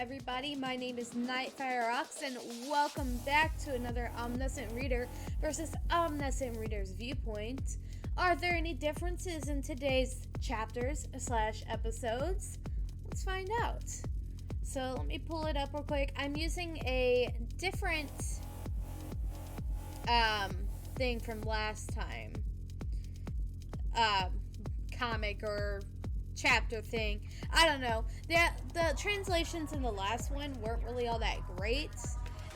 everybody? My name is Nightfireox, and welcome back to another Omniscient Reader versus Omniscient Reader's Viewpoint. Are there any differences in today's chapters / episodes? Let's find out. So let me pull it up real quick. I'm using a different thing from last time. Comic or chapter thing. I don't know. The translations in the last one weren't really all that great.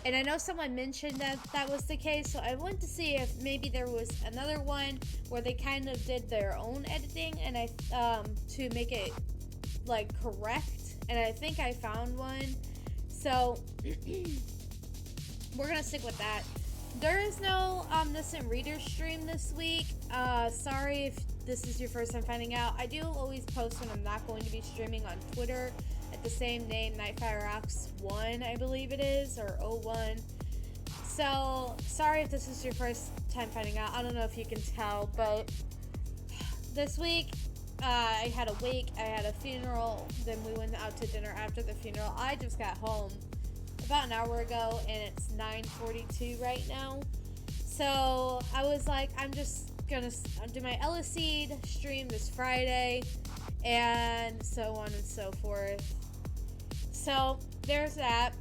And I know someone mentioned that was the case, so I wanted to see if maybe there was another one where they kind of did their own editing and to make it like correct. And I think I found one. So we're gonna stick with that. There is no Omniscient Reader stream this week. Sorry if this is your first time finding out. I do always post when I'm not going to be streaming on Twitter at the same name, NightfireOx1, I believe it is, or 01. So, sorry if this is your first time finding out. I don't know if you can tell, but this week, I had a wake, I had a funeral, then we went out to dinner after the funeral. I just got home about an hour ago, and it's 9:42 right now. So, I was like, I'm just gonna do my LSC stream this Friday, and so on and so forth. So there's that.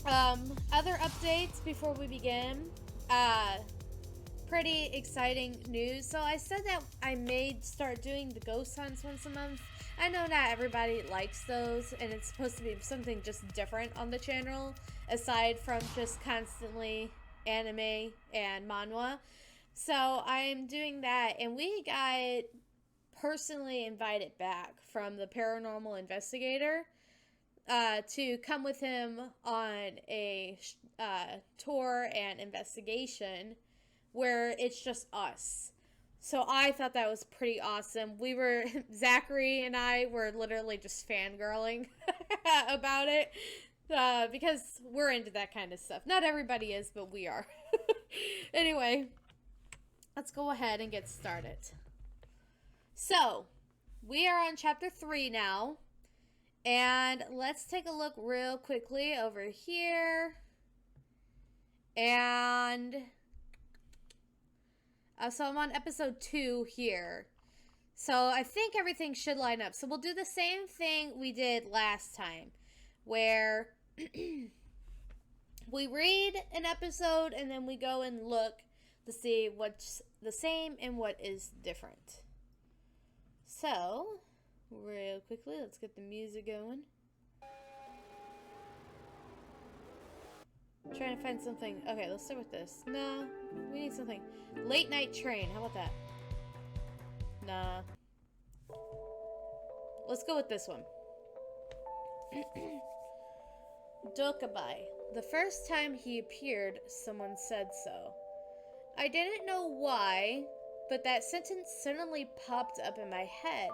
Other updates before we begin. Pretty exciting news. So I said that I may start doing the ghost hunts once a month. I know not everybody likes those, and it's supposed to be something just different on the channel aside from just constantly anime and manhwa. So I'm doing that, and we got personally invited back from the paranormal investigator to come with him on a tour and investigation where it's just us. So I thought that was pretty awesome. Zachary and I were literally just fangirling about it because we're into that kind of stuff. Not everybody is, but we are. Anyway, let's go ahead and get started. So, we are on chapter 3 now. And let's take a look real quickly over here. And so I'm on episode 2 here. So I think everything should line up. So we'll do the same thing we did last time, where we read an episode and then we go and look to see what's the same and what is different. So, real quickly, let's get the music going. I'm trying to find something. Okay, let's start with this. No, we need something. Late night train. How about that? Nah. Let's go with this one. Dokabai. The first time he appeared, someone said so. I didn't know why, but that sentence suddenly popped up in my head.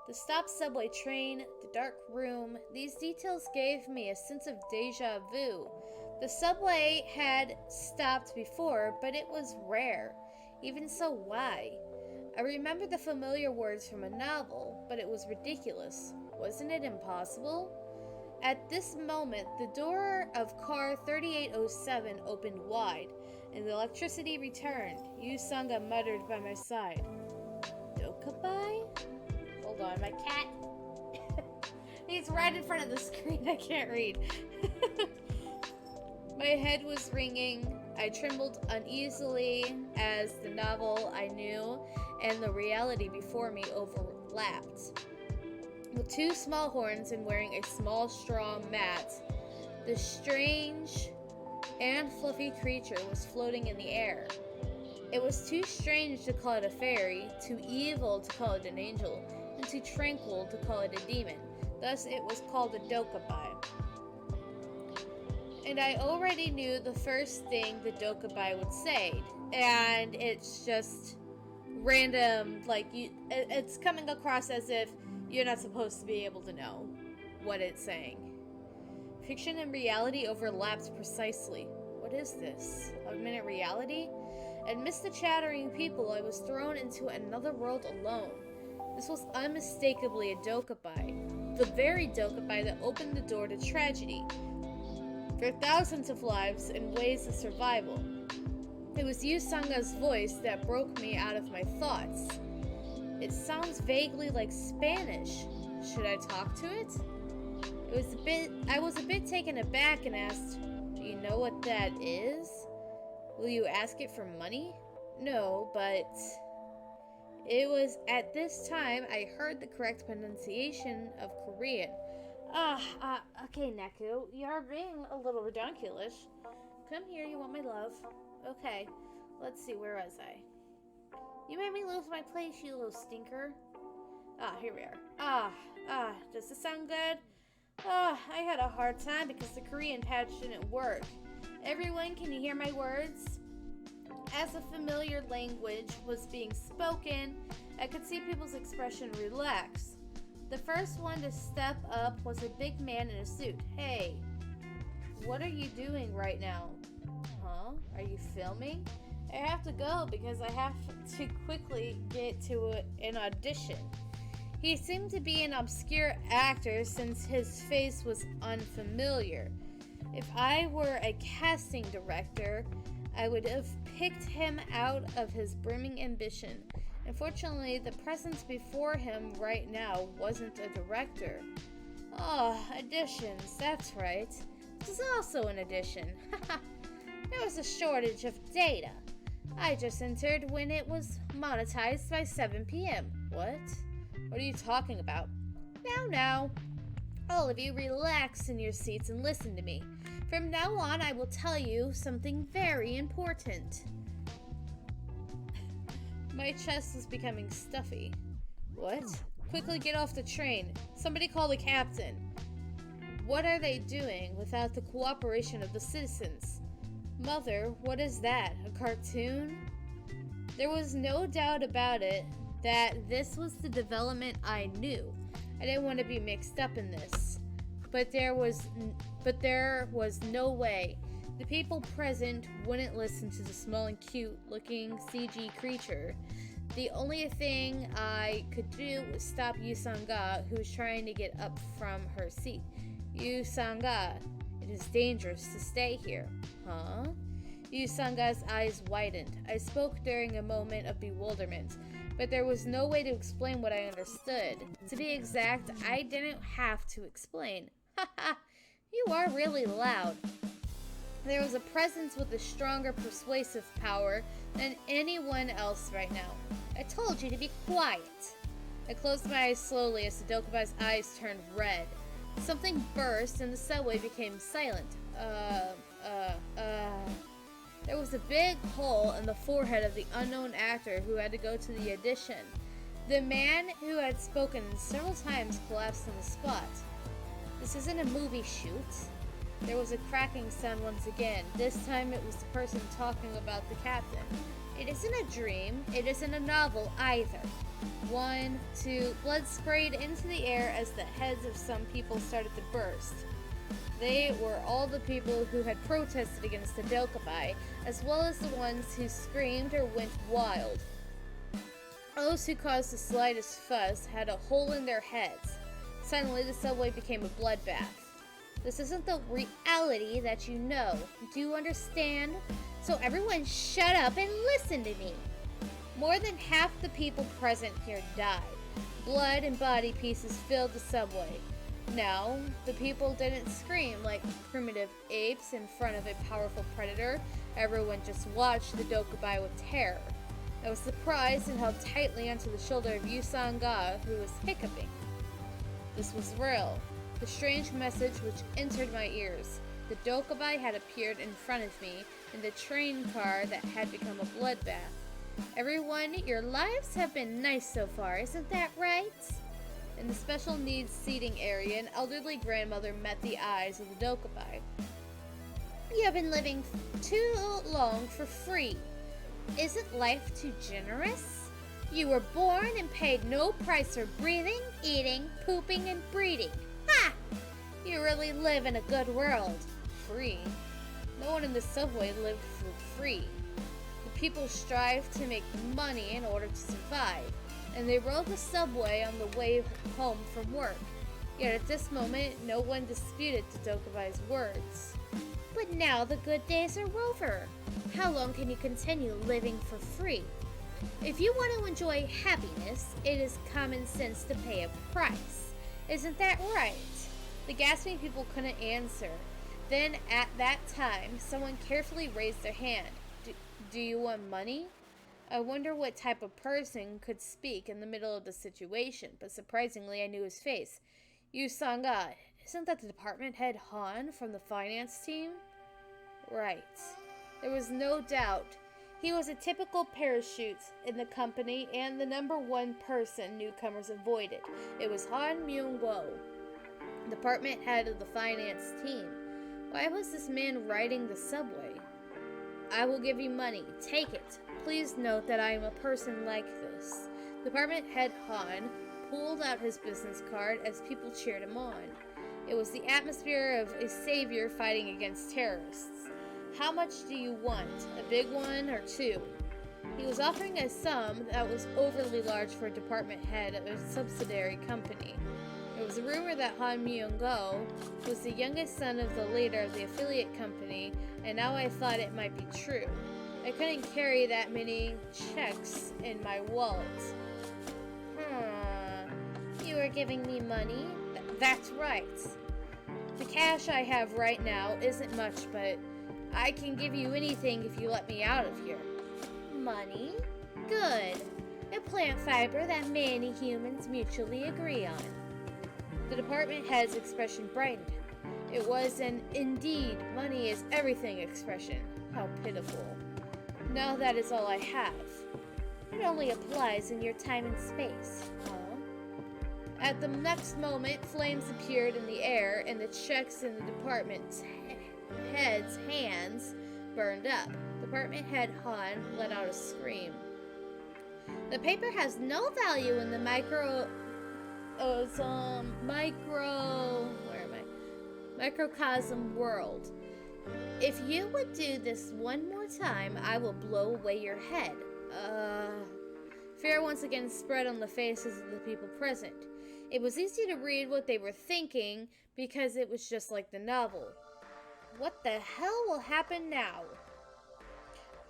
The stopped subway train, the dark room, these details gave me a sense of deja vu. The subway had stopped before, but it was rare. Even so, why? I remembered the familiar words from a novel, but it was ridiculous. Wasn't it impossible? At this moment, the door of car 3807 opened wide, and the electricity returned. Yusanga muttered by my side. Dokabai? Hold on, my cat. He's right in front of the screen. I can't read. My head was ringing. I trembled uneasily as the novel I knew and the reality before me overlapped. With 2 small horns and wearing a small straw mat, the strange and fluffy creature was floating in the air. It was too strange to call it a fairy, too evil to call it an angel, and too tranquil to call it a demon. Thus it was called a Dokabai. And I already knew the first thing the Dokabai would say, and it's just random, like, it's coming across as if you're not supposed to be able to know what it's saying. Fiction and reality overlapped precisely. What is this? Augmented reality? Amidst the chattering people, I was thrown into another world alone. This was unmistakably a Dokabai. the very Dokkaebi that opened the door to tragedy for thousands of lives and ways of survival. It was Yusanga's voice that broke me out of my thoughts. It sounds vaguely like Spanish. Should I talk to it? I was a bit taken aback and asked, "Do you know what that is? Will you ask it for money?" "No, but..." It was at this time I heard the correct pronunciation of Korean. Okay, Neku, you're being a little redonkulous. Come here, you want my love. Okay, let's see, where was I? You made me lose my place, you little stinker. Here we are. Does this sound good? I had a hard time because the Korean patch didn't work. Everyone, can you hear my words? As a familiar language was being spoken, I could see people's expression relax. The first one to step up was a big man in a suit. "Hey, what are you doing right now?" "Huh? Are you filming?" "I have to go because I have to quickly get to an audition." He seemed to be an obscure actor since his face was unfamiliar. If I were a casting director, I would have picked him out of his brimming ambition. Unfortunately, the presence before him right now wasn't a director. Auditions, that's right. This is also an audition. There was a shortage of data. I just entered when it was monetized by 7 p.m. What? What are you talking about? Now. All of you relax in your seats and listen to me. From now on, I will tell you something very important. My chest was becoming stuffy. What? Quickly get off the train. Somebody call the captain. What are they doing without the cooperation of the citizens? Mother, what is that? A cartoon? There was no doubt about it that this was the development I knew. I didn't want to be mixed up in this. But there was no way. The people present wouldn't listen to the small and cute-looking CG creature. The only thing I could do was stop Yusanga, who was trying to get up from her seat. Yusanga, it is dangerous to stay here. Huh? Yusanga's eyes widened. I spoke during a moment of bewilderment, but there was no way to explain what I understood. To be exact, I didn't have to explain. Haha, you are really loud. There was a presence with a stronger persuasive power than anyone else right now. I told you to be quiet. I closed my eyes slowly as the Dokkaebi's eyes turned red. Something burst and the subway became silent. There was a big hole in the forehead of the unknown actor who had to go to the audition. The man who had spoken several times collapsed on the spot. This isn't a movie shoot. There was a cracking sound once again. This time it was the person talking about the captain. It isn't a dream. It isn't a novel either. 1, 2, blood sprayed into the air as the heads of some people started to burst. They were all the people who had protested against the Dokkaebi, as well as the ones who screamed or went wild. Those who caused the slightest fuss had a hole in their heads. Suddenly the subway became a bloodbath. This isn't the reality that you know. Do you understand? So everyone shut up and listen to me. More than half the people present here died. Blood and body pieces filled the subway. Now, the people didn't scream like primitive apes in front of a powerful predator. Everyone just watched the Dokkaebi with terror. I was surprised and held tightly onto the shoulder of Yusanga, who was hiccuping. This was real. The strange message which entered my ears. The Dokkaebi had appeared in front of me in the train car that had become a bloodbath. Everyone, your lives have been nice so far, isn't that right? In the special needs seating area, an elderly grandmother met the eyes of the Dokkaebi. You have been living too long for free. Isn't life too generous? You were born and paid no price for breathing, eating, pooping, and breeding. Ha! You really live in a good world. Free? No one in the subway lived for free. The people strive to make money in order to survive, and they rode the subway on the way home from work. Yet at this moment, no one disputed Todokubai's words. But now the good days are over. How long can you continue living for free? If you want to enjoy happiness, it is common sense to pay a price. Isn't that right? The gasping people couldn't answer. Then, at that time, someone carefully raised their hand. Do you want money? I wonder what type of person could speak in the middle of the situation, but surprisingly I knew his face. Yu Sanga, isn't that the department head Han from the finance team? Right. There was no doubt. He was a typical parachute in the company and the number one person newcomers avoided. It was Han Myung-wo, department head of the finance team. Why was this man riding the subway? I will give you money. Take it. Please note that I am a person like this. Department head Han pulled out his business card as people cheered him on. It was the atmosphere of a savior fighting against terrorists. How much do you want? A big one or two? He was offering a sum that was overly large for a department head of a subsidiary company. There was a rumor that Han Myung-go was the youngest son of the leader of the affiliate company, and now I thought it might be true. I couldn't carry that many checks in my wallet. You are giving me money? That's right. The cash I have right now isn't much, but I can give you anything if you let me out of here. Money? Good. A plant fiber that many humans mutually agree on. The department head's expression brightened. It was an indeed money is everything expression. How pitiful. Now that is all I have. It only applies in your time and space. At the next moment, flames appeared in the air, and the checks in the department head's hands burned up. Department head Han let out a scream. The paper has no value in the microcosm world. If you would do this one more time, I will blow away your head. Fear once again spread on the faces of the people present. It was easy to read what they were thinking because it was just like the novel. What the hell will happen now?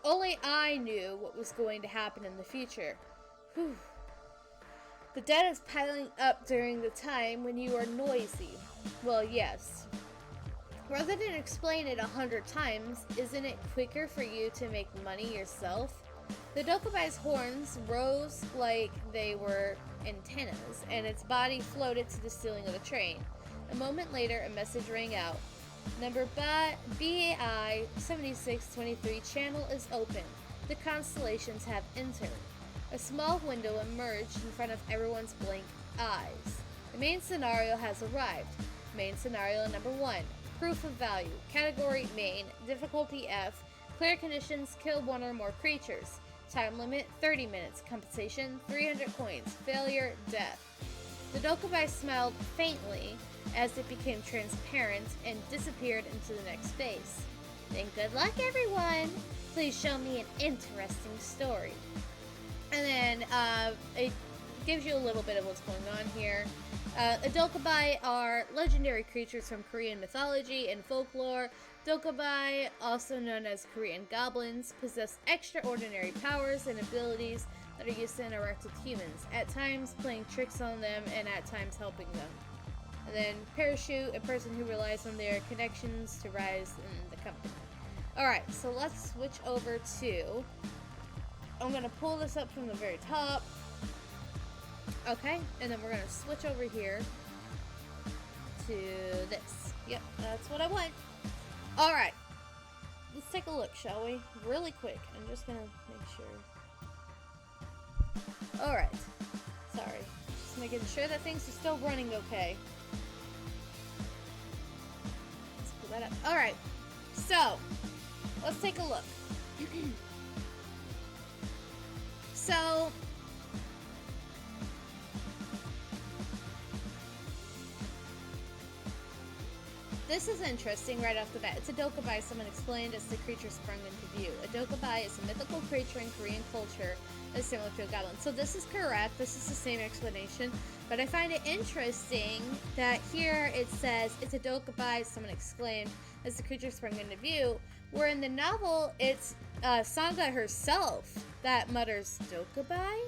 Only I knew what was going to happen in the future. Whew. The debt is piling up during the time when you are noisy. Well, yes. Rather than explain it 100 times, isn't it quicker for you to make money yourself? The Dokubai's horns rose like they were antennas, and its body floated to the ceiling of the train. A moment later, a message rang out. Number BAI 7623 channel is open. The constellations have entered. A small window emerged in front of everyone's blank eyes. The main scenario has arrived. Main scenario number 1. Proof of value. Category main. Difficulty F. Clear conditions. Kill one or more creatures. Time limit 30 minutes. Compensation 300 coins. Failure death. The Dokubai smiled faintly as it became transparent and disappeared into the next space. Then good luck, everyone. Please show me an interesting story. And then it gives you a little bit of what's going on here. Dokubai are legendary creatures from Korean mythology and folklore. Dokubai, also known as Korean goblins, possess extraordinary powers and abilities that are used to interact with humans, at times playing tricks on them and at times helping them. And then Parachute, a person who relies on their connections to rise in the company. Alright, so let's switch over to... I'm going to pull this up from the very top. Okay, and then we're going to switch over here to this. Yep, that's what I want. Alright, let's take a look, shall we? Really quick. I'm just going to make sure. Alright, sorry. Just making sure that things are still running okay. Let's pull that up. Alright, so, let's take a look. So, this is interesting right off the bat. It's a dokubai, someone explained as the creature sprung into view. A dokubai is a mythical creature in Korean culture that's similar to a goblin. So this is correct. This is the same explanation. But I find it interesting that here it says it's a dokubai, someone exclaimed as the creature sprung into view. Where in the novel, it's Sangha herself that mutters dokubai.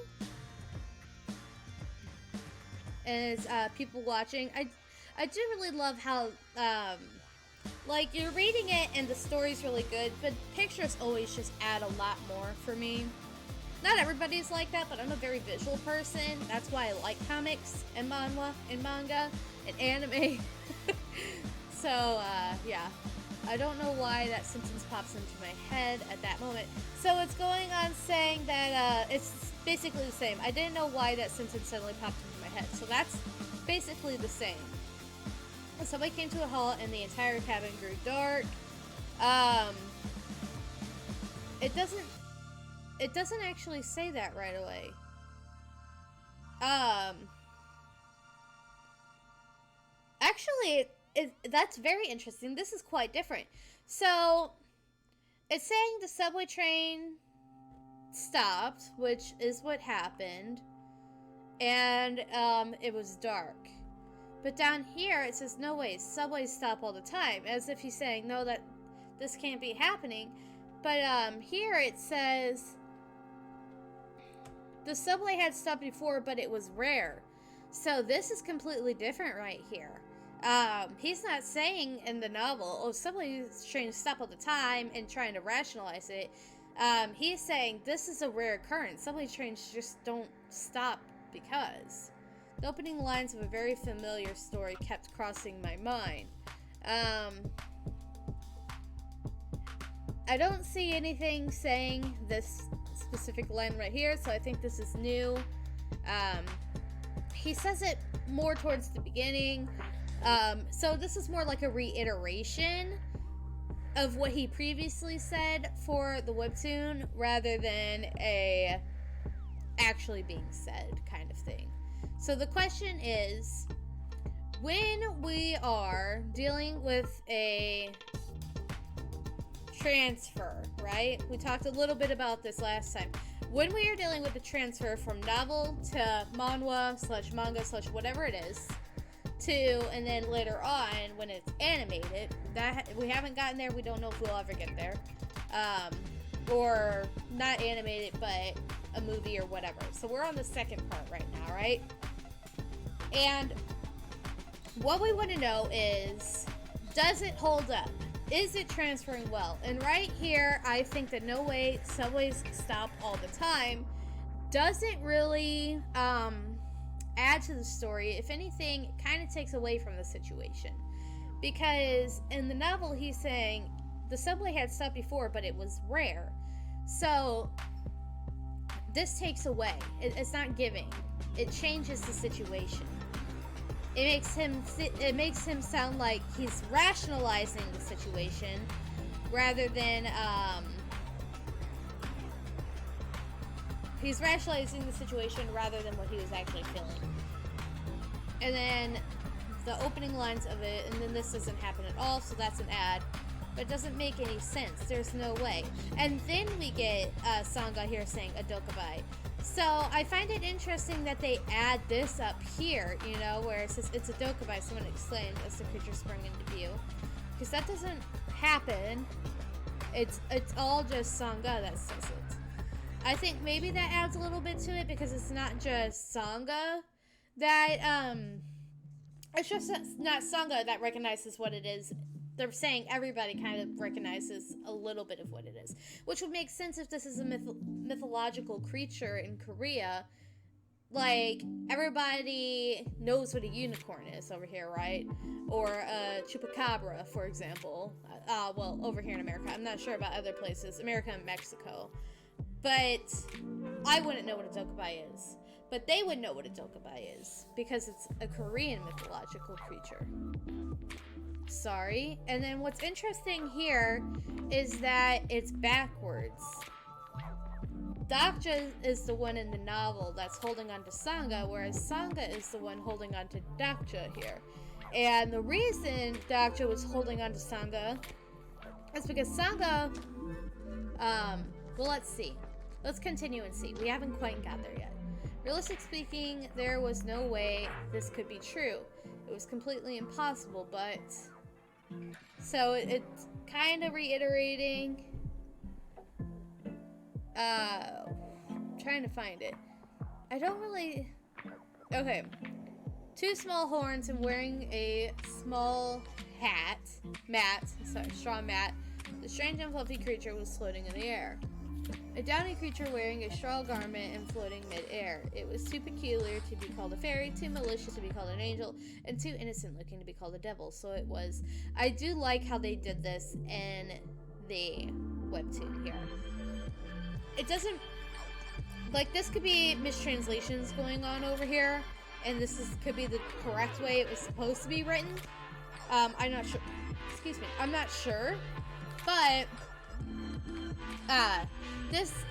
And it's people watching. I do really love how, like, you're reading it and the story's really good, but pictures always just add a lot more for me. Not everybody's like that, but I'm a very visual person. That's why I like comics and manhwa and manga and anime. So, yeah. I don't know why that sentence pops into my head at that moment. So it's going on saying that it's basically the same. I didn't know why that sentence suddenly popped into my head. So that's basically the same. Somebody came to a halt and the entire cabin grew dark. It doesn't actually say that right away. Actually, that's very interesting. This is quite different. So, it's saying the subway train stopped, which is what happened, and it was dark. But down here, it says, no way, subways stop all the time, as if he's saying, no, that this can't be happening. But here it says, the subway had stopped before, but it was rare. So this is completely different right here. He's not saying in the novel, oh, subway trains stop all the time and trying to rationalize it. He's saying this is a rare occurrence. Subway trains just don't stop because. The opening lines of a very familiar story kept crossing my mind. I don't see anything saying this specific line right here, so I think this is new. He says it more towards the beginning. So this is more like a reiteration of what he previously said for the webtoon rather than a actually being said kind of thing. So the question is, when we are dealing with a transfer, right? We talked a little bit about this last time. When we are dealing with the transfer from novel to manhwa / manga / whatever it is, and then later on when it's animated, that we haven't gotten there, we don't know if we'll ever get there, or not animated but a movie or whatever. So we're on the second part right now, right? And what we want to know is, does it hold up? Is it transferring well? And right here, I think that no way subways stop all the time doesn't really add to the story. If anything, it kind of takes away from the situation. Because in the novel, he's saying the subway had stopped before, but it was rare. So this takes away. It's not giving. It changes the situation. It makes him sound like he's rationalizing the situation rather than he's rationalizing the situation rather than what he was actually feeling. And then the opening lines of it, and then this doesn't happen at all, so that's an ad. But it doesn't make any sense. There's no way. And then we get Sangha here saying a dokubai. So I find it interesting that they add this up here, you know, where it says it's a dokubai, someone exclaimed as the creature sprung into view. Because that doesn't happen. It's all just Sangha that says it. I think maybe that adds a little bit to it because it's not just Sangha that, it's just not Sangha that recognizes what it is. They're saying everybody kind of recognizes a little bit of what it is, which would make sense if this is a mythological creature in Korea. Like, everybody knows what a unicorn is over here, right? Or a chupacabra, for example. Well, over here in America. I'm not sure about other places. America and Mexico. But I wouldn't know what a dokubai is. But they would know what a dokubai is, because it's a Korean mythological creature. Sorry. And then what's interesting here is that it's backwards. Dakja is the one in the novel that's holding on to Sangha, whereas Sangha is the one holding on to Dakja here. And the reason Dacho was holding on to Sangha is because Sangha, well, let's see. Let's continue and see. We haven't quite got there yet. Realistically speaking, there was no way this could be true. It was completely impossible, but... So, it's kind of reiterating... trying to find it. I don't really... Okay. 2 small horns and wearing a small hat. Straw mat. The strange and fluffy creature was floating in the air. A downy creature wearing a straw garment and floating mid-air. It was too peculiar to be called a fairy, too malicious to be called an angel, and too innocent looking to be called a devil. So it was... I do like how they did this in the webtoon here. It doesn't... Like, this could be mistranslations going on over here, and could be the correct way it was supposed to be written. I'm not sure. Excuse me. I'm not sure, but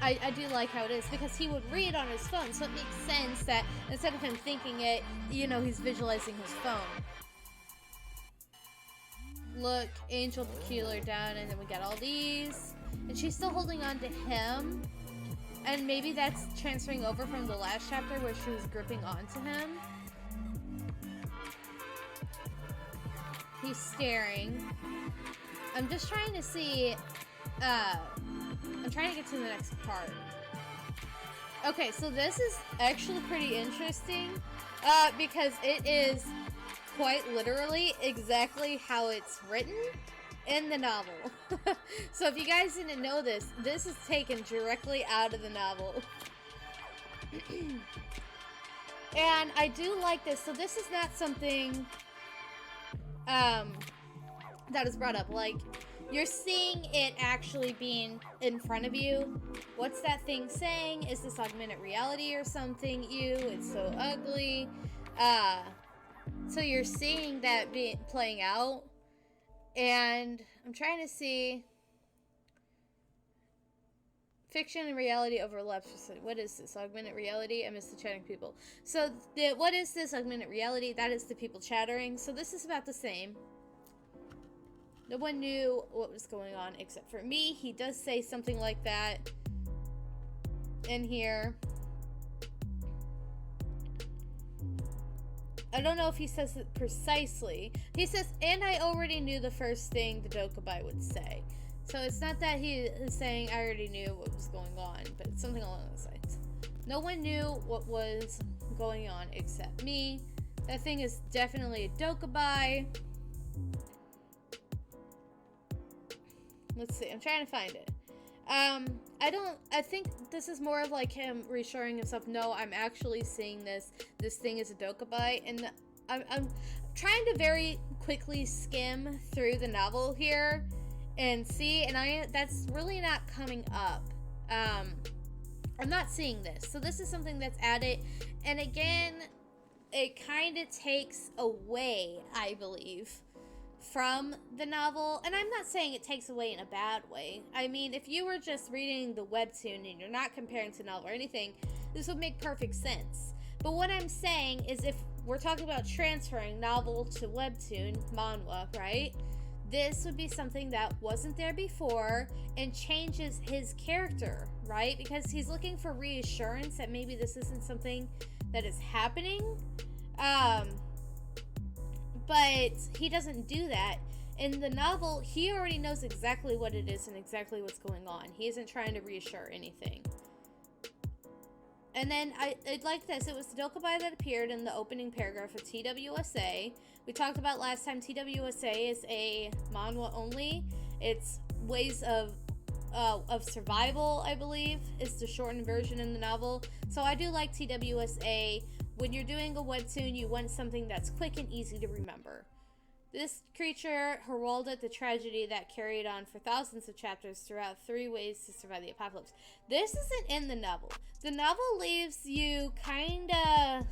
I do like how it is, because he would read on his phone, so it makes sense that instead of him thinking it, you know, he's visualizing his phone. Look, angel peculiar down, and then we got all these, and she's still holding on to him. And maybe that's transferring over from the last chapter where she was gripping onto him. He's staring. I'm just trying to see, I'm trying to get to the next part. Okay, so this is actually pretty interesting, because it is quite literally exactly how it's written in the novel. So if you guys didn't know this is taken directly out of the novel. And I do like this. So this is not something that is brought up. Like, you're seeing it actually being in front of you. What's that thing saying? Is this augmented reality or something? Ew, it's so ugly. So you're seeing that playing out. And I'm trying to see... Fiction and reality overlaps. What is this? Augmented reality? I miss the chatting people. So, what is this augmented reality? That is the people chattering. So this is about the same. No one knew what was going on except for me. He does say something like that in here. I don't know if he says it precisely. He says, and I already knew the first thing the Dokubai would say. So it's not that he is saying I already knew what was going on, but it's something along those lines. No one knew what was going on except me. That thing is definitely a Dokubai. Let's see, I'm trying to find it. I think this is more of like him reassuring himself, no, I'm actually seeing this. This thing is a Dokubai, and I'm trying to very quickly skim through the novel here and see, and that's really not coming up. I'm not seeing this. So this is something that's added, and again, it kind of takes away, I believe, from the novel. And I'm not saying it takes away in a bad way. I mean, if you were just reading the webtoon and you're not comparing to the novel or anything, this would make perfect sense. But what I'm saying is, if we're talking about transferring novel to webtoon, Manwha, right? This would be something that wasn't there before and changes his character, right? Because he's looking for reassurance that maybe this isn't something that is happening. But he doesn't do that. In the novel, he already knows exactly what it is and exactly what's going on. He isn't trying to reassure anything. And then I like this. It was the Dokubai that appeared in the opening paragraph of TWSA. We talked about last time, TWSA is a manhwa only. It's ways of survival, I believe, is the shortened version in the novel. So I do like TWSA. When you're doing a webtoon, you want something that's quick and easy to remember. This creature heralded the tragedy that carried on for thousands of chapters throughout 3 ways to survive the apocalypse. This isn't in the novel. The novel leaves you kinda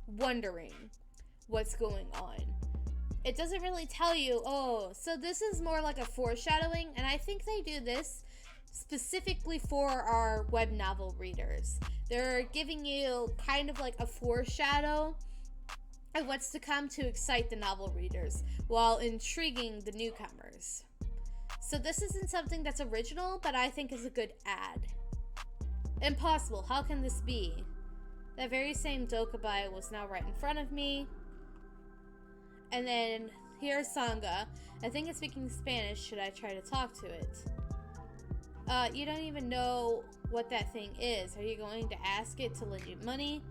wondering what's going on. It doesn't really tell you, oh, so this is more like a foreshadowing, and I think they do this specifically for our web novel readers. They're giving you kind of like a foreshadow and what's to come to excite the novel readers while intriguing the newcomers. So this isn't something that's original, but I think is a good ad. Impossible, how can this be? That very same Dokubai was now right in front of me. And then here's Sangha. I think it's speaking Spanish. Should I try to talk to it? You don't even know what that thing is. Are you going to ask it to lend you money?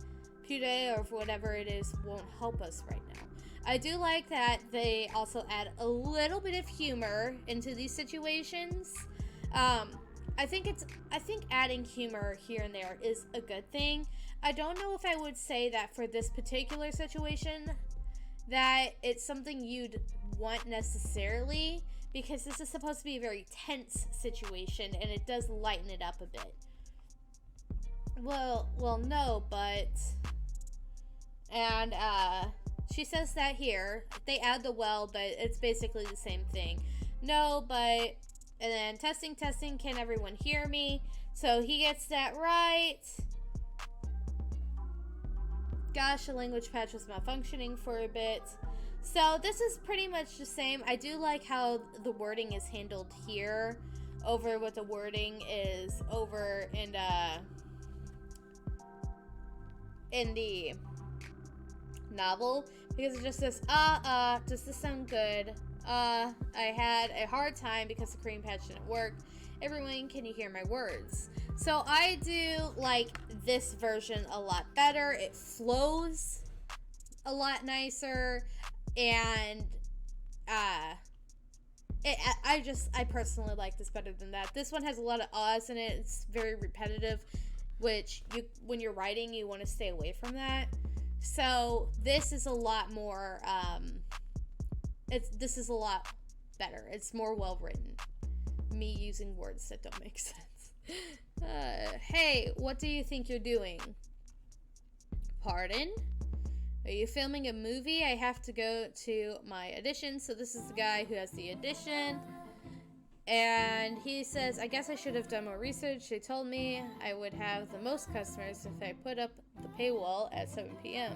Pure or whatever it is won't help us right now. I do like that they also add a little bit of humor into these situations. I think adding humor here and there is a good thing. I don't know if I would say that for this particular situation that it's something you'd want necessarily, because this is supposed to be a very tense situation and it does lighten it up a bit. Well, no, but... And, she says that here. They add the well, but it's basically the same thing. No, but... And then testing, can everyone hear me? So he gets that right. Gosh, the language patch was malfunctioning for a bit. So this is pretty much the same. I do like how the wording is handled here over what the wording is over in the novel, because it just says, does this sound good? I had a hard time because the Korean patch didn't work. Everyone, can you hear my words? So I do like this version a lot better. It flows a lot nicer, and I personally like this better than that. This one has a lot of ahs in it. It's very repetitive, which when you're writing, you want to stay away from that. So this is a lot more, this is a lot better. It's more well written. Me using words that don't make sense. Hey, what do you think you're doing? Pardon? Are you filming a movie? I have to go to my audition. So this is the guy who has the audition. And he says, I guess I should have done more research. They told me I would have the most customers if I put up the paywall at 7 p.m.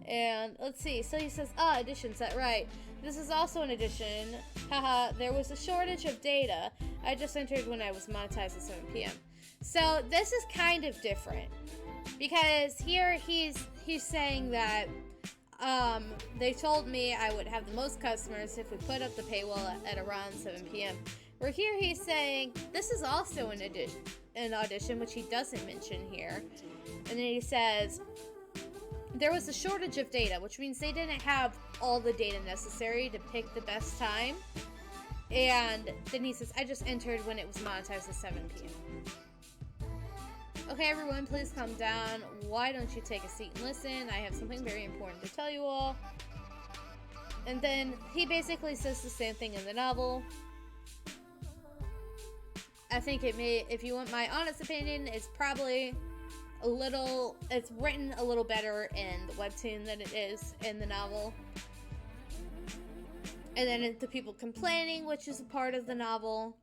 And let's see. So he says, auditions, that right. This is also an audition. Haha, there was a shortage of data. I just entered when I was monetized at 7 p.m. So this is kind of different, because here he's saying that they told me I would have the most customers if we put up the paywall at around 7 p.m. Where here he's saying this is also an audition, which he doesn't mention here. And then he says there was a shortage of data, which means they didn't have all the data necessary to pick the best time. And then he says, I just entered when it was monetized at 7 p.m. Okay, everyone, please calm down. Why don't you take a seat and listen? I have something very important to tell you all. And then he basically says the same thing in the novel. I think if you want my honest opinion, it's probably it's written a little better in the webtoon than it is in the novel. And then the people complaining, which is a part of the novel.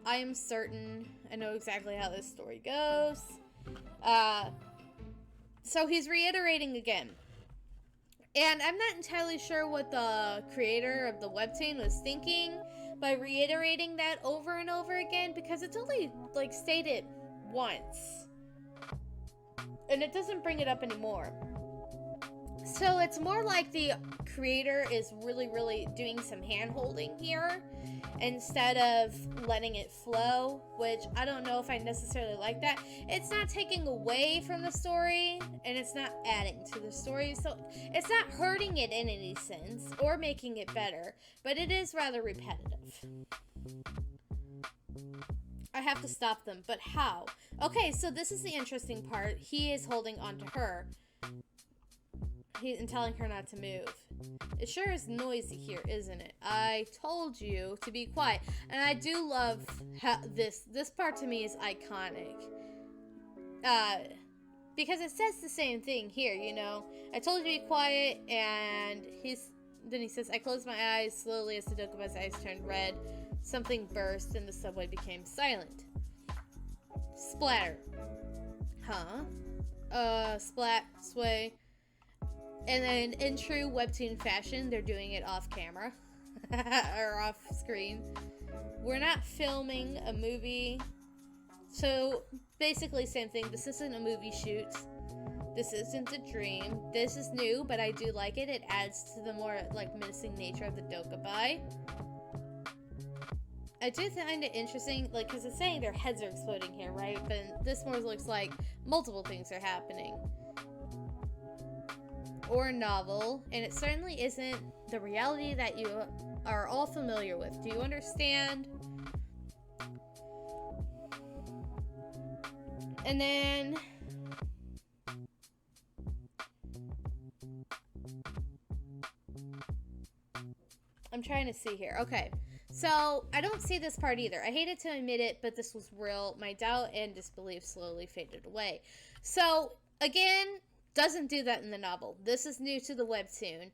I am certain I know exactly how this story goes. So he's reiterating again. And I'm not entirely sure what the creator of the webtoon was thinking by reiterating that over and over again, because it's only stated once. And it doesn't bring it up anymore. So it's more like the creator is really, really doing some hand-holding here instead of letting it flow, which I don't know if I necessarily like that. It's not taking away from the story, and it's not adding to the story, so it's not hurting it in any sense or making it better, but it is rather repetitive. I have to stop them, but how? Okay, so this is the interesting part. He is holding on to her and telling her not to move. It sure is noisy here, isn't it? I told you to be quiet. And I do love how this part to me is iconic. Because it says the same thing here, you know. I told you to be quiet, and then he says, I closed my eyes slowly as Sudokuba's eyes turned red. Something burst and the subway became silent. Splatter. Huh? splat, sway. And then in true webtoon fashion, they're doing it off camera. Or off screen. We're not filming a movie. So basically same thing. This isn't a movie shoot. This isn't a dream. This is new, but I do like it. It adds to the more like menacing nature of the dokubai. I do find it interesting, like, because it's saying their heads are exploding here, right? But this more looks like multiple things are happening. Or a novel, and it certainly isn't the reality that you are all familiar with. Do you understand? And then I'm trying to see here. Okay. So, I don't see this part either. I hated to admit it, but this was real. My doubt and disbelief slowly faded away. So, again, doesn't do that in the novel. This is new to the webtoon.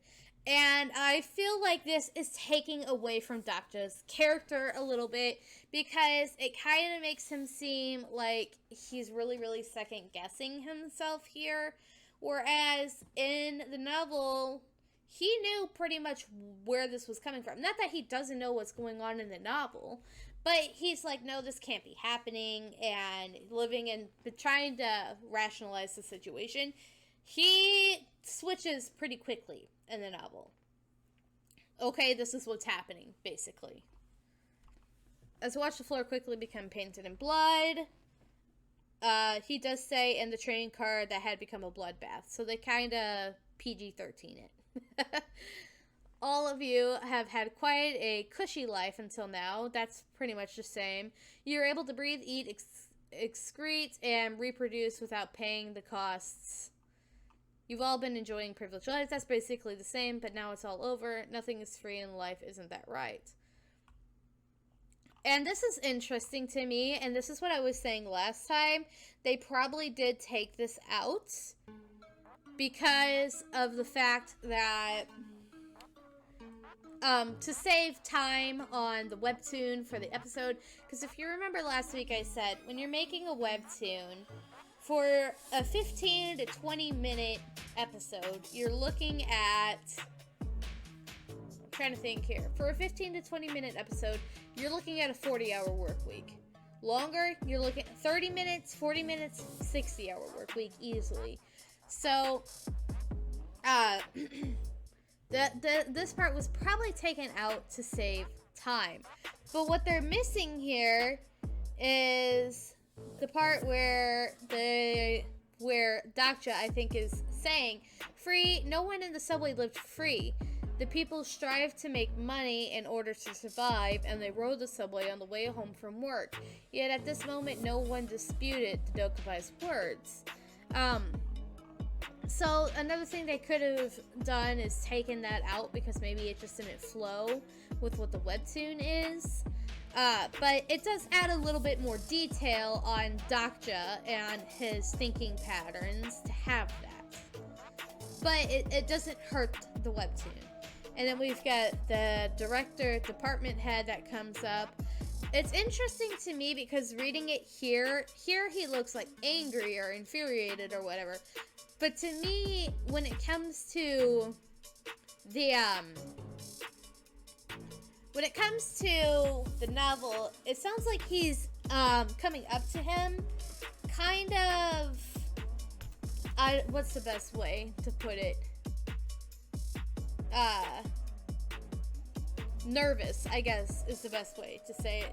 And I feel like this is taking away from Dakja's character a little bit, because it kind of makes him seem like he's really, really second-guessing himself here. Whereas in the novel, he knew pretty much where this was coming from. Not that he doesn't know what's going on in the novel, but he's like, no, this can't be happening, and living and trying to rationalize the situation. He switches pretty quickly in the novel. Okay, this is what's happening, basically. As watch the floor quickly become painted in blood. He does say in the training card that had become a bloodbath, so they kind of PG-13 it. All of you have had quite a cushy life until now. That's pretty much the same. You're able to breathe, eat, excrete, and reproduce without paying the costs. You've all been enjoying privileged lives. That's basically the same, but now it's all over. Nothing is free in life, isn't that right? And this is interesting to me, and this is what I was saying last time. They probably did take this out because of the fact that to save time on the webtoon for the episode, because if you remember last week I said when you're making a webtoon for a 15 to 20 minute episode, you're looking at, I'm trying to think here, for a 15 to 20 minute episode you're looking at a 40-hour work week. Longer, you're looking at 30 minutes, 40 minutes, 60-hour work week easily. So, this part was probably taken out to save time. But what they're missing here is the part where Dakja, I think, is saying, free, no one in the subway lived free. The people strive to make money in order to survive, and they rode the subway on the way home from work. Yet at this moment, no one disputed the Dokubai's words. So another thing they could have done is taken that out, because maybe it just didn't flow with what the webtoon is. But it does add a little bit more detail on Dakja and his thinking patterns to have that. But it doesn't hurt the webtoon. And then we've got the director, department head that comes up. It's interesting to me because reading it here he looks like angry or infuriated or whatever. But to me, when it comes to the novel, it sounds like he's coming up to him, kind of. What's the best way to put it? Nervous, I guess, is the best way to say it.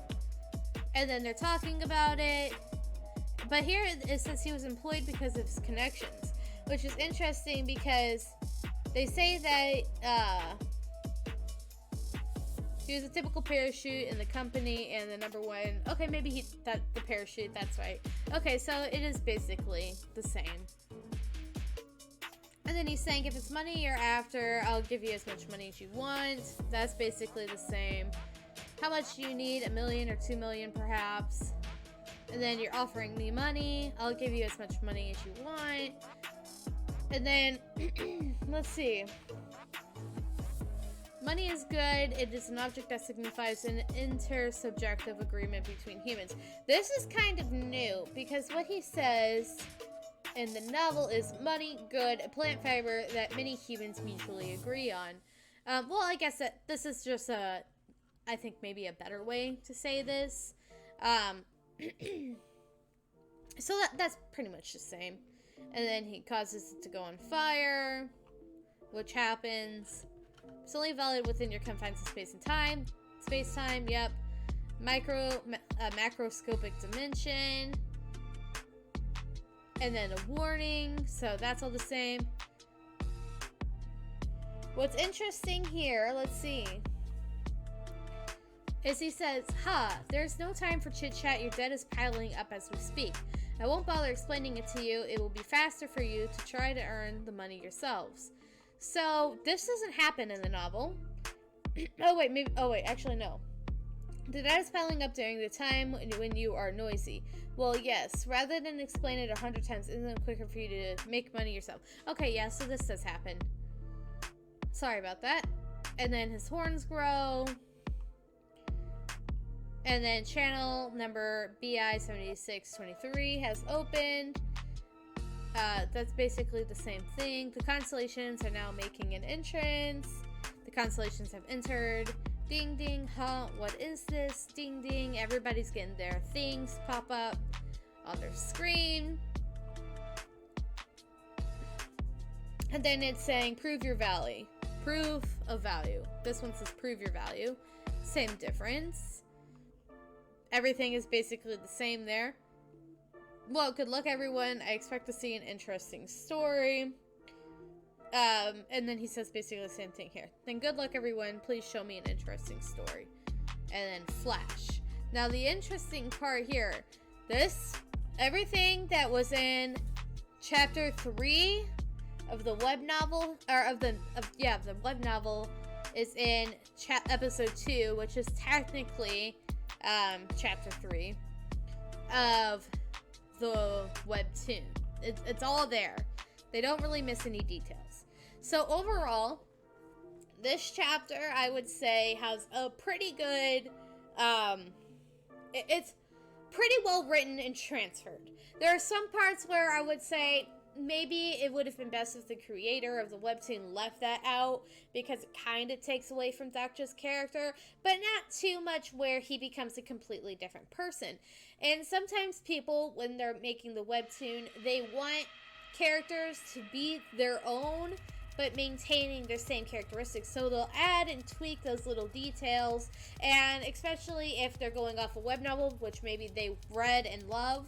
And then they're talking about it. But here it says he was employed because of his connections, which is interesting because they say that he was a typical parachute in the company and the number one. Okay, maybe the parachute, that's right. Okay, so it is basically the same. And then he's saying, if it's money you're after, I'll give you as much money as you want. That's basically the same. How much do you need? $1 million or $2 million perhaps? And then you're offering me money. I'll give you as much money as you want. And then, let's see. Money is good. It is an object that signifies an intersubjective agreement between humans. This is kind of new because what he says in the novel is money, good, plant fiber that many humans mutually agree on. Well, I guess that this is just I think maybe a better way to say this. So that's pretty much the same. And then he causes it to go on fire, which happens. It's only valid within your confines of space and time. Space-time, yep. Macroscopic dimension. And then a warning, so that's all the same. What's interesting here, let's see, is he says, there's no time for chit-chat, your debt is piling up as we speak. I won't bother explaining it to you, it will be faster for you to try to earn the money yourselves. So, this doesn't happen in the novel. Actually no. The debt is piling up during the time when you are noisy. Well, yes, rather than explain it 100 times, isn't it quicker for you to make money yourself? Okay, yeah, so this does happen. Sorry about that. And then his horns grow. And then channel number BI7623 has opened. That's basically the same thing. The constellations are now making an entrance. The constellations have entered. Ding ding, what is this? Ding ding, everybody's getting their things pop up on their screen. And then it's saying prove your value. Proof of value. This one says prove your value. Same difference. Everything is basically the same there. Well, good luck everyone. I expect to see an interesting story. And then he says basically the same thing here. Then good luck everyone. Please show me an interesting story. And then flash. Now the interesting part here. Everything that was in chapter 3 of the web novel, or the web novel is in episode 2, which is technically chapter 3 of the webtoon. It's all there. They don't really miss any details. So overall, this chapter, I would say, has a pretty good, it's pretty well written and transferred. There are some parts where I would say maybe it would have been best if the creator of the webtoon left that out, because it kind of takes away from Doctor's character, but not too much where he becomes a completely different person. And sometimes people, when they're making the webtoon, they want characters to be their own, but maintaining their same characteristics. So they'll add and tweak those little details, and especially if they're going off a web novel, which maybe they read and love,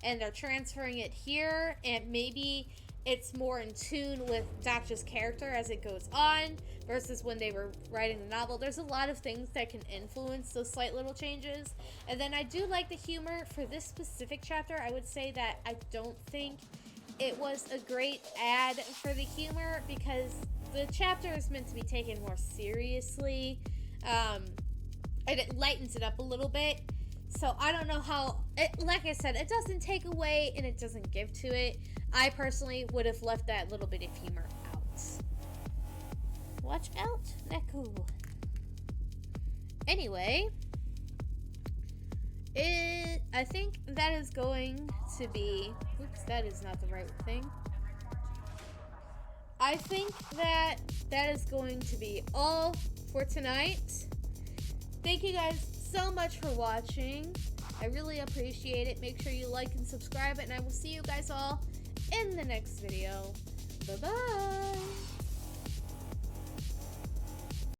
and they're transferring it here, and maybe it's more in tune with Doctor's character as it goes on versus when they were writing the novel. There's a lot of things that can influence those slight little changes. And then I do like the humor for this specific chapter. I would say that I don't think it was a great add for the humor, because the chapter is meant to be taken more seriously, and it lightens it up a little bit. So I don't know how, like I said, it doesn't take away and it doesn't give to it. I personally would have left that little bit of humor out. Watch out, Neku. Anyway, I think that is going to be, oops, that is not the right thing. I think that is going to be all for tonight. Thank you guys so much for watching. I really appreciate it. Make sure you like and subscribe, and I will see you guys all in the next video. Bye-bye.